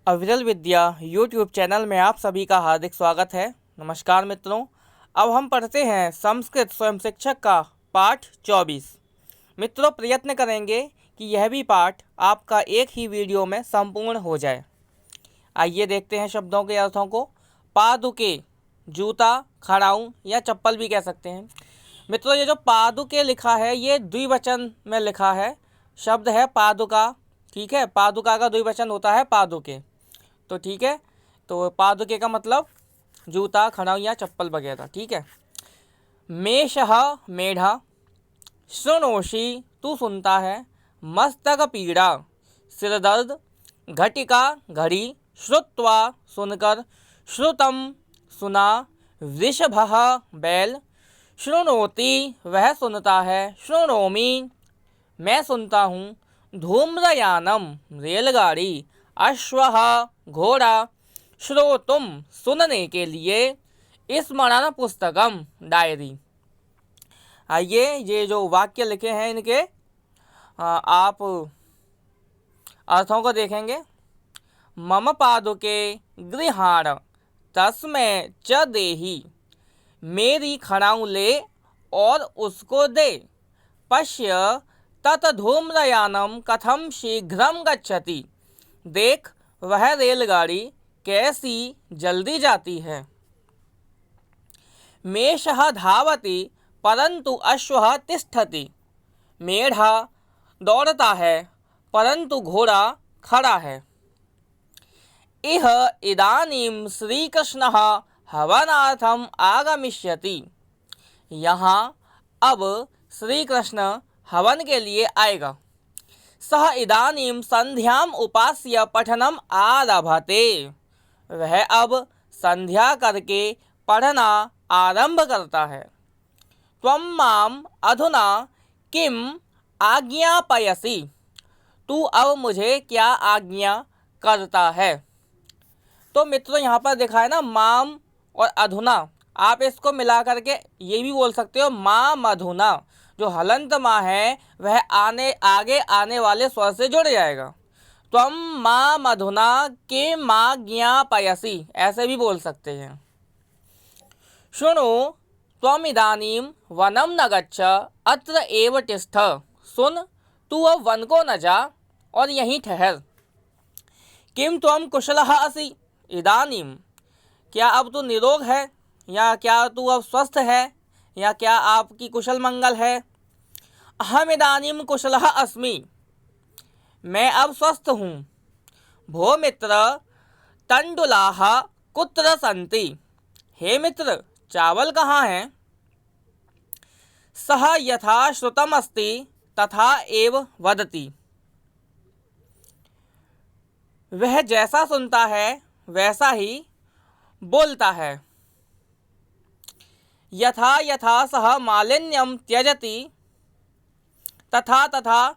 अविरल विद्या YouTube channel में आप सभी का हार्दिक स्वागत है। नमस्कार मित्रों, अब हम पढ़ते हैं संस्कृत स्वयं शिक्षक का पाठ 24। मित्रों, प्रयत्न करेंगे कि यह भी पाठ आपका एक ही वीडियो में संपूर्ण हो जाए। आइए देखते हैं शब्दों के अर्थों को। पादुके, जूता, खड़ाऊँ या चप्पल भी कह सकते हैं। मित्रों, ये जो पादुके लिखा है ये द्विवचन में लिखा है, शब्द है पादुका। ठीक है, पादुका का द्विवचन होता है पादुके। तो ठीक है, तो पादुके का मतलब जूता, खड़ाऊँ या चप्पल वगैरह। ठीक है। मेषः, मेढ़ा। शृणोषि, तू सुनता है। मस्तक पीड़ा, सिर दर्द। घटिका, घड़ी। श्रुत्वा, सुनकर। श्रुतम, सुना। वृषभः, बैल। शृणोति, वह सुनता है। शृणोमि, मैं सुनता हूँ। धूम्रयानम, रेलगाड़ी। अश्वः, घोड़ा। श्रोतुम, सुनने के लिए। स्मरण पुस्तकम, डायरी। आइए ये जो वाक्य लिखे हैं इनके आप अर्थों को देखेंगे। मम पादुके गृहाण तस्मै च देहि। मेरी खड़ाऊँ ले और उसको दे। पश्य तत धूम्रयानम कथम शीघ्रम गच्छति। देख वह रेलगाड़ी कैसी जल्दी जाती है। मेषः धावति परंतु अश्वः तिष्ठति। मेढ़ा दौड़ता है परंतु घोड़ा खड़ा है। इह इदानीं श्रीकृष्णः हवनार्थम आगमिष्यति। यहाँ अब श्री कृष्ण हवन के लिए आएगा। सह इदानीं संध्याम उपास्य पठनम आरभते। वह अब संध्या करके पढ़ना आरंभ करता है। त्वं माम अधुना किम आज्ञापयसि। तू अब मुझे क्या आज्ञा करता है। तो मित्रों, यहाँ पर देखा है ना माम और अधुना, आप इसको मिला करके ये भी बोल सकते हो माम अधुना। जो हलंत माँ है वह आगे आने वाले स्वर से जुड़ जाएगा। त्वं माम अधुना किम आज्ञापयसि, ऐसे भी बोल सकते हैं। शृणु त्वम इदानीं वनं न गच्छ अत्र एव तिष्ठ। सुन, तू अब वन को न जा और यहीं ठहर। किम त्वं कुशलः असि इदानीं। क्या अब तू निरोग है, या क्या तू अब स्वस्थ है, या क्या आपकी कुशल मंगल है। अहम इदानीं कुशलः अस्मि, मैं अब स्वस्थ हूँ। भो मित्र तंडुलाः कुत्र सन्ति। हे मित्र, चावल कहाँ हैं। सः यथा श्रुतमस्ति तथा एव वदति। वह जैसा सुनता है वैसा ही बोलता है। यथा यथा सः मालिन्यं त्यजति तथा तथा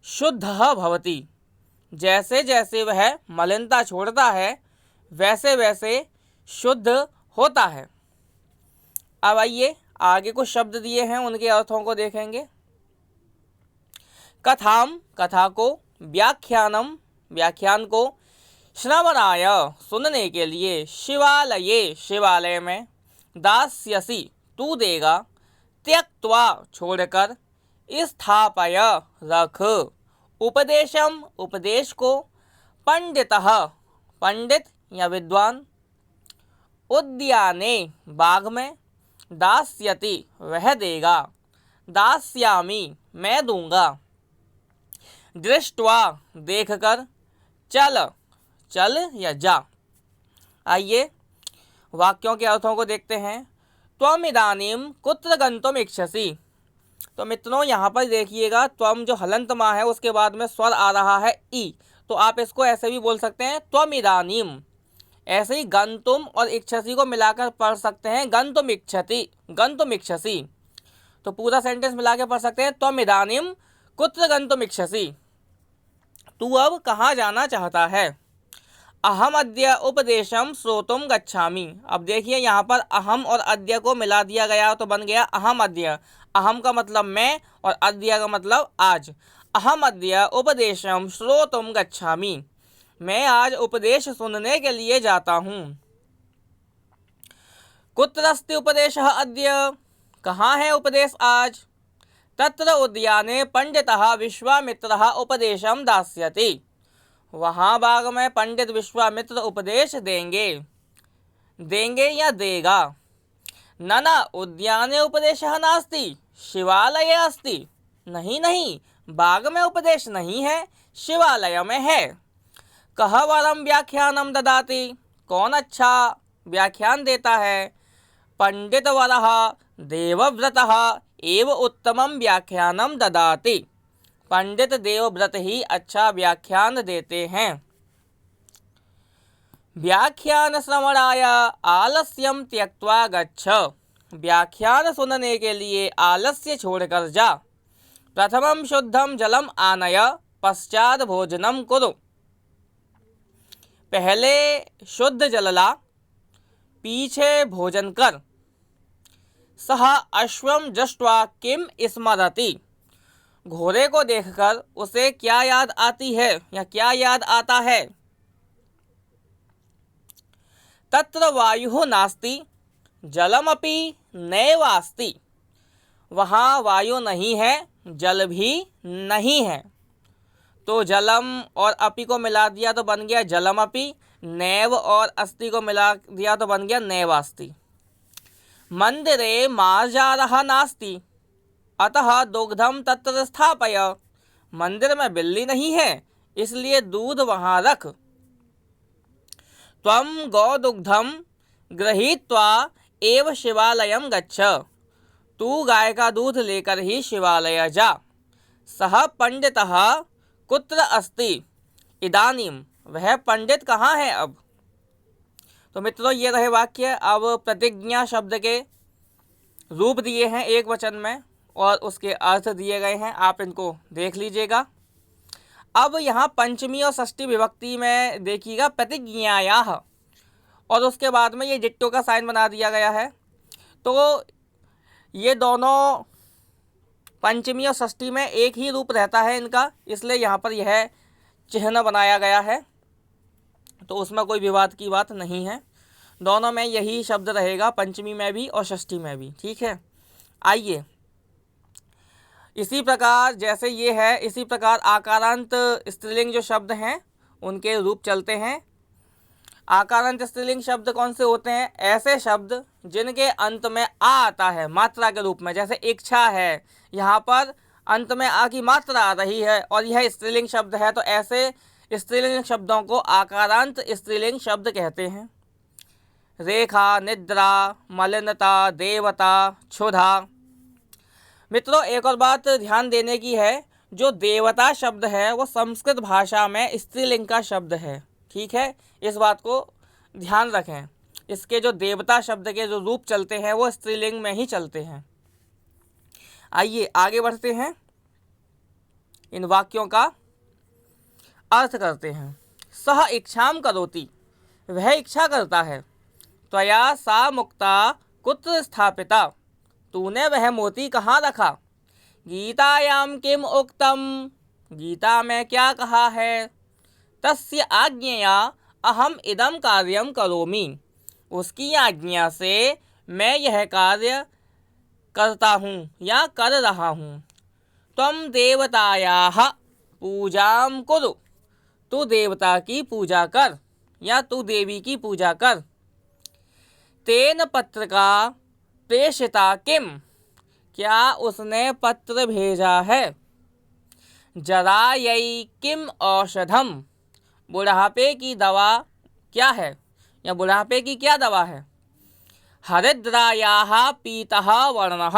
शुद्धः भवति। जैसे जैसे वह मलिनता छोड़ता है वैसे वैसे शुद्ध होता है। अब आइए आगे कुछ शब्द दिए हैं, उनके अर्थों को देखेंगे। कथाम, कथा को। व्याख्यानम, व्याख्यान को। श्रवणाय, सुनने के लिए। शिवालये, शिवालय में। दास्यसि, तू देगा। त्यक्त्वा, छोड़कर। स्थापय, रख। उपदेशम, उपदेश को। पंडितः, पंडित या विद्वान। उद्याने, बाग में। दास्यति, वह देगा। दास्यामि, मैं दूंगा। दृष्ट्वा, देखकर। चल, चल या जा। आइए वाक्यों के अर्थों को देखते हैं। त्वम इदानीं कुत्र गंतुम इच्छसि। तो मित्रों, यहाँ पर देखिएगा, त्वम जो हलंत माँ है उसके बाद में स्वर आ रहा है ई, तो आप इसको ऐसे भी बोल सकते हैं त्वम इदानीं। ऐसे ही गंतुम और इच्छसि को मिलाकर पढ़ सकते हैं गंतुम इच्छति, गंतुम इच्छसि। तो पूरा सेंटेंस मिला के पढ़ सकते हैं त्वम इदानीं कुत्र गंतुम इच्छसि। तू अब कहाँ जाना चाहता है। अहम अद्य उपदेशम श्रोतुम गच्छामि। अब देखिए यहाँ पर अहम और अद्य को मिला दिया गया तो बन गया अहम अद्य। अहम का मतलब मैं और अद्य का मतलब आज। अहम अद्य उपदेशम श्रोतुम गच्छामि। मैं आज उपदेश सुनने के लिए जाता हूँ। कुत्रस्ति उपदेशः अद्य, कहाँ है उपदेश आज? तत्र उद्याने पंडितः विश्वामित्रः उपदेशं दास्यति, वहाँ बाग में पंडित विश्वामित्र उपदेश देंगे। देंगे या देगा? न न उद्याने उपदेशः नास्ति, शिवालये अस्ति। नहीं नहीं, बाग में उपदेश नहीं है, शिवालय में है। कः वरं व्याख्यानं ददाति, कौन अच्छा व्याख्यान देता है? पंडितवरः देवव्रतः एव उत्तमं व्याख्यानं ददाति, पंडित देवव्रत ही अच्छा व्याख्यान देते हैं। व्याख्यान श्रवणाय आलस्यं त्यक्त्वा गच्छ, व्याख्यान सुनने के लिए आलस्य छोड़कर जा। प्रथमं शुद्धं जलम आनय पश्चात भोजनं कुरु, पहले शुद्ध जल ला, पीछे भोजन कर। सह अश्वम दृष्ट्वा किम स्मरति, घोड़े को देखकर उसे क्या याद आती है या क्या याद आता है? तत्र वायुः नास्ति जलमपि नैवास्ति, वहाँ वायु नहीं है, जल भी नहीं है। तो जलम और अपि को मिला दिया तो बन गया जलमपि, नैव और अस्ति को मिला दिया तो बन गया नैवास्ति। मंदिरे मार्जारः नास्ति अतः दुग्धम तत्र स्थापय, मंदिर में बिल्ली नहीं है इसलिए दूध वहाँ रख। त्वं गौदुग्धम गृहीत्वा एव शिवालयं गच्छ, तू गाय का दूध लेकर ही शिवालय जा। सह पंडितः कुत्र अस्ति इदानीम, वह पंडित कहाँ है अब? तो मित्रों ये रहे वाक्य। अब प्रतिज्ञा शब्द के रूप दिए हैं एक वचन में और उसके अर्थ दिए गए हैं, आप इनको देख लीजिएगा। अब यहाँ पंचमी और षष्ठी विभक्ति में देखिएगा प्रतिज्ञायाः, और उसके बाद में ये डिट्टो का साइन बना दिया गया है। तो ये दोनों पंचमी और षष्ठी में एक ही रूप रहता है इनका, इसलिए यहाँ पर यह चिन्ह बनाया गया है। तो उसमें कोई विवाद की बात नहीं है, दोनों में यही शब्द रहेगा, पंचमी में भी और षष्ठी में भी। ठीक है, आइए इसी प्रकार जैसे ये है, इसी प्रकार आकारांत स्त्रीलिंग जो शब्द हैं उनके रूप चलते हैं। आकारांत स्त्रीलिंग शब्द कौन से होते हैं? ऐसे शब्द जिनके अंत में आ आता है मात्रा के रूप में, जैसे इच्छा है, यहाँ पर अंत में आ की मात्रा आ रही है और यह स्त्रीलिंग शब्द है, तो ऐसे स्त्रीलिंग शब्दों को आकारांत स्त्रीलिंग शब्द कहते हैं। रेखा, निद्रा, मलिनता, देवता, क्षुधा। मित्रों एक और बात ध्यान देने की है, जो देवता शब्द है वो संस्कृत भाषा में स्त्रीलिंग का शब्द है। ठीक है, इस बात को ध्यान रखें, इसके जो देवता शब्द के जो रूप चलते हैं वो स्त्रीलिंग में ही चलते हैं। आइए आगे बढ़ते हैं, इन वाक्यों का अर्थ करते हैं। सह इच्छाम करोति, वह इच्छा करता है। त्वया सा मुक्ता कुत्र स्थापिता, तूने वह मोती कहाँ रखा? गीतायाम किम उक्तम, गीता में क्या कहा है? तस्य आज्ञया अहम इदम कार्यम करोमि, उसकी आज्ञा से मैं यह कार्य करता हूँ या कर रहा हूँ। त्वं देवतायाः पूजां कुरु, तू देवता की पूजा कर या तू देवी की पूजा कर। तेन पत्रिका प्रेषिता किम, क्या उसने पत्र भेजा है? जरायै किम औषधम, बुढ़ापे की दवा क्या है या बुढ़ापे की क्या दवा है? हरिद्रायाः पीतः वर्णः,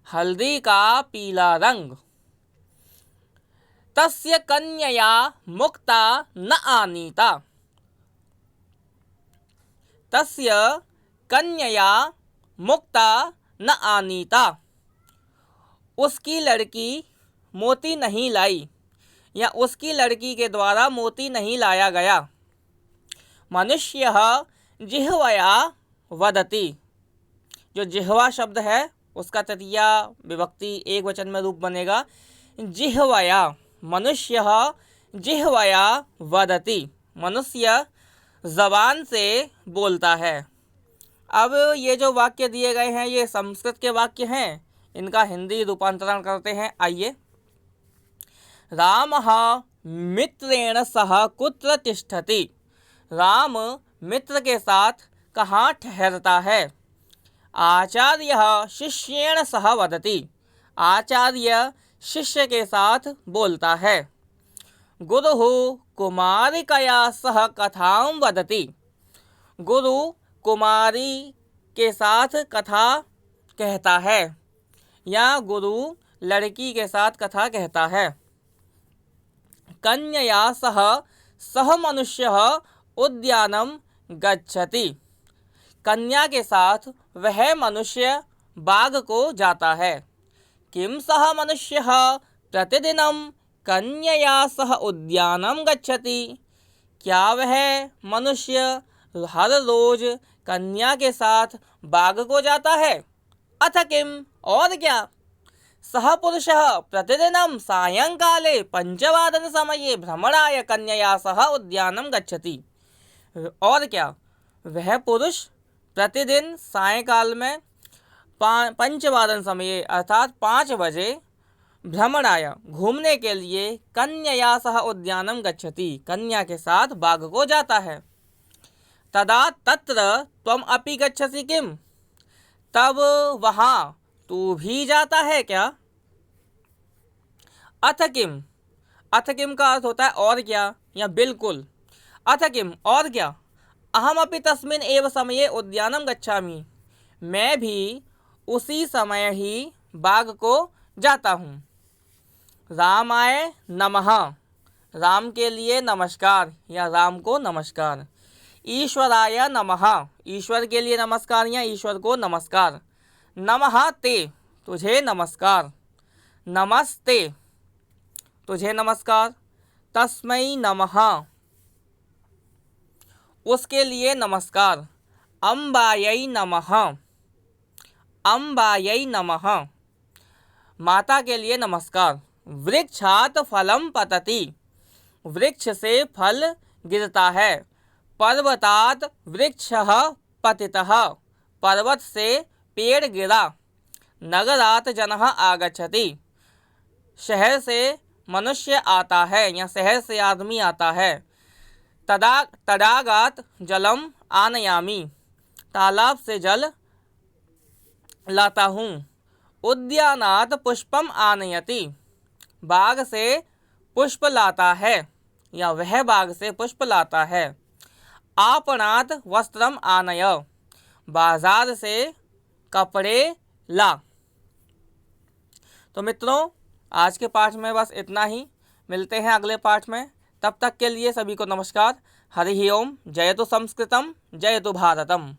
हल्दी का पीला रंग। तस्य कन्यया मुक्ता न आनीता, तस्य कन्यया मुक्ता न आनीता, उसकी लड़की मोती नहीं लाई या उसकी लड़की के द्वारा मोती नहीं लाया गया। मनुष्यः जिह्वया वदति, जो जिह्वा शब्द है उसका तृतीया विभक्ति एक वचन में रूप बनेगा जिह्वया। मनुष्यः जिह्वया वदति, मनुष्य जबान से बोलता है। अब ये जो वाक्य दिए गए हैं ये संस्कृत के वाक्य हैं, इनका हिंदी रूपांतरण करते हैं। आइए। रामः मित्रेण सह कुत्र तिष्ठति, राम मित्र के साथ कहाँ ठहरता है। आचार्यः शिष्येण सह वदति, आचार्य शिष्य के साथ बोलता है। गुरुः कुमारिकया सह कथां वदति, गुरु कुमारी के साथ कथा कहता है, या गुरु लड़की के साथ कथा कहता है। कन्यया सह मनुष्यः उद्यानं गच्छति, कन्या के साथ वह मनुष्य बाग को जाता है। किम सह मनुष्यः प्रतिदिनं कन्यया सह उद्यानं गच्छति, क्या वह मनुष्य हर रोज कन्या के साथ बाग को जाता है। अथ किम, और क्या, सह पुरुषः प्रतिदिनं सायंकाले 5 समये भ्रमणाय कन्यया सह उद्यानं गच्छति, और क्या, वह पुरुष प्रतिदिन सायंकाल में 5 समये अर्थात 5 बजे भ्रमणाय घूमने के लिए कन्यया सह उद्यानं गच्छति, कन्या के साथ बाग को जाता है। तदा तत्र त्वम अपि गच्छसि किम, तब वहाँ तू भी जाता है क्या। अथ किम, अथ किम का अर्थ होता है और क्या या बिल्कुल। अथ किम, और क्या, अहम अपि तस्मिन् एव समये उद्यानं गच्छामि, मैं भी उसी समय ही बाग को जाता हूँ। रामाय नमः, राम के लिए नमस्कार या राम को नमस्कार। ईश्वराय नमः, ईश्वर के लिए नमस्कार या ईश्वर को नमस्कार। नमः ते, तुझे नमस्कार। नमस्ते, तुझे नमस्कार। तस्मै नमः, उसके लिए नमस्कार। अम्बायै नमः, अम्बायै नमः, माता के लिए नमस्कार। वृक्षात् फलं पतति, वृक्ष से फल गिरता है। पर्वतात् वृक्षः पतितः, पर्वत से पेड़ गिरा। नगरात् जनः आगच्छति, शहर से मनुष्य आता है या शहर से आदमी आता है। तडागात् जलम आनयामि, तालाब से जल लाता हूँ। उद्यानात् पुष्पम आनयति, बाग से पुष्प लाता है या वह बाग से पुष्प लाता है। आपणात् वस्त्रम आनय, बाजार से कपड़े ला। तो मित्रों, आज के पाठ में बस इतना ही। मिलते हैं अगले पाठ में, तब तक के लिए सभी को नमस्कार। हरि ओम। जयतु संस्कृतम, जयतु भारतम।